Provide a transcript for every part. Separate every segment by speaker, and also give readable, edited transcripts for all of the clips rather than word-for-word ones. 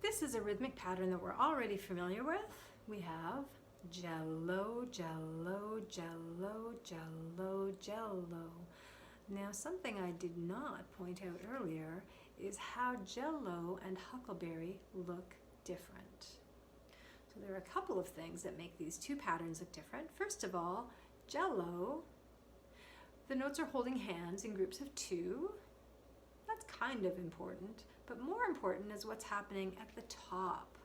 Speaker 1: This is a rhythmic pattern that we're already familiar with. We have Jello, Jello, Jello, Jello, Jello. Now, something I did not point out earlier is how Jello and Huckleberry look different. So there are a couple of things that make these two patterns look different. First of all, Jello, the notes are holding hands in groups of two. That's kind of important, but more important is what's happening at the top.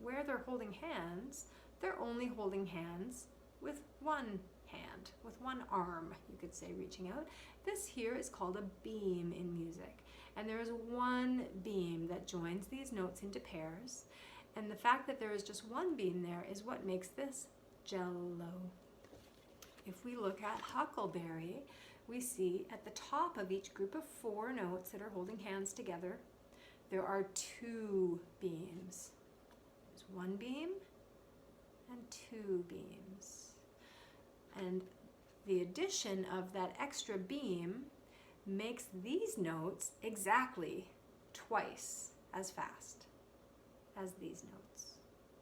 Speaker 1: Where they're holding hands, they're only holding hands with one hand, with one arm, you could say, reaching out. This here is called a beam in music, and there is one beam that joins these notes into pairs, and the fact that there is just one beam there is what makes this Jello. If we look at Huckleberry, we see at the top of each group of four notes that are holding hands together, there are two beams. There's one beam and two beams. And the addition of that extra beam makes these notes exactly twice as fast as these notes.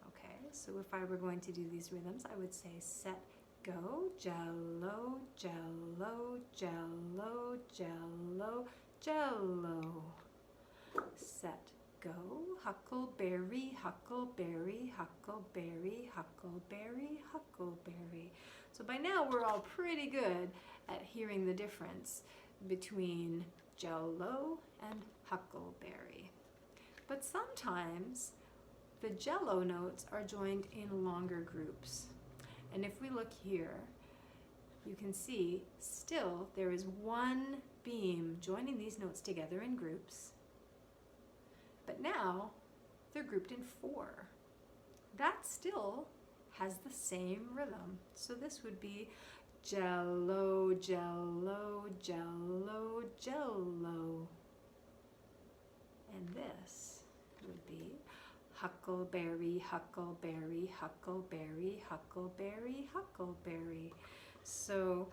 Speaker 1: Okay, so if I were going to do these rhythms, I would say set, go, Jello, Jello, Jello, Jello, Jello. Set, go, Huckleberry, Huckleberry, Huckleberry, Huckleberry, Huckleberry. So by now we're all pretty good at hearing the difference between Jello and Huckleberry. But sometimes the Jello notes are joined in longer groups. And if we look here, you can see still there is one beam joining these notes together in groups. But now they're grouped in four. That still has the same rhythm. So this would be Jello, Jello, Jello, Jello. And this would be Huckleberry, Huckleberry, Huckleberry, Huckleberry, Huckleberry. So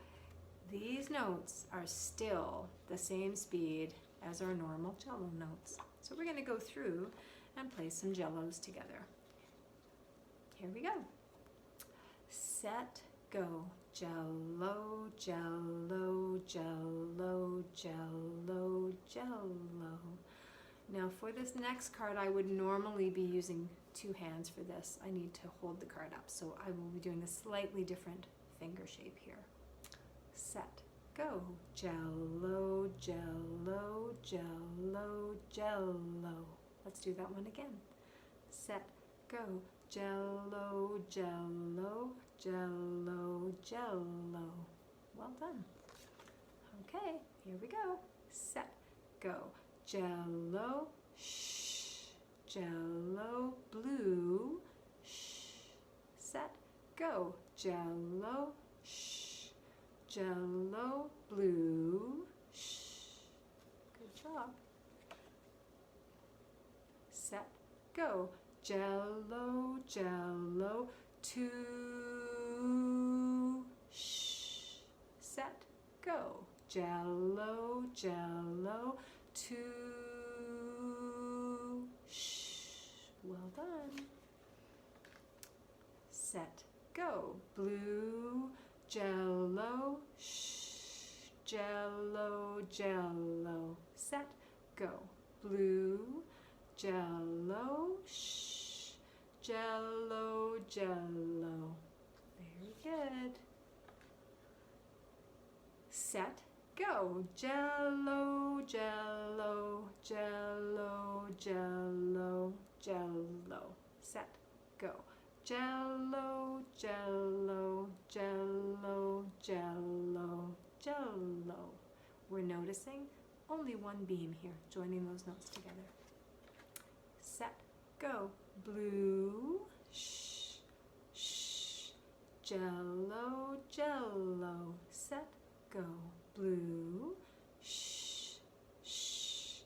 Speaker 1: these notes are still the same speed as our normal Jello notes. So we're going to go through and play some Jellos together. Here we go. Set, go. Jello, Jello, Jello, Jello, Jello. Now for this next card, I would normally be using two hands for this. I need to hold the card up, so I will be doing a slightly different finger shape here. Set, go. Jello, Jello, Jello, Jello. Let's do that one again. Set, go. Jello, Jello, Jello, Jello. Well done. Okay, here we go. Set, go. Jello, shh, Jello, blue, shh, set, go. Jello, shh, Jello, blue, shh. Good job. Set, go. Jello, Jello, two, shh, set, go. Jello, Jello, two, shh. Well done. Set, go. Blue, Jello, shh, Jello, Jello. Set, go. Blue, Jello, shh, Jello, Jello. Very good. Set, go. Jello, Jello, Jello, Jello, Jello. Set, go. Jello, Jello, Jello, Jello, Jello. We're noticing only one beam here, joining those notes together. Set, go. Blue, shh, shh, Jello, Jello. Set, go. Blue, shh, shh,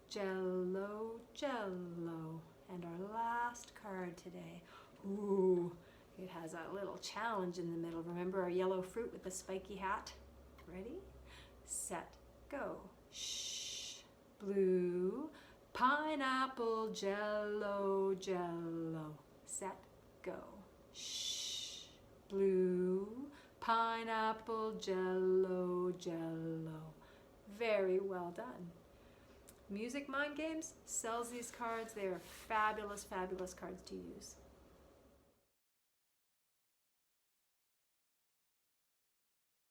Speaker 1: Jello, Jello. And our last card today. Ooh, it has a little challenge in the middle. Remember our yellow fruit with the spiky hat? Ready? Set, go. Shh, blue, Pineapple Jello, Jello. Set, go. Shh. Blue. Pineapple Jello, Jello. Very well done. Music Mind Games sells these cards. They are fabulous, fabulous cards to use.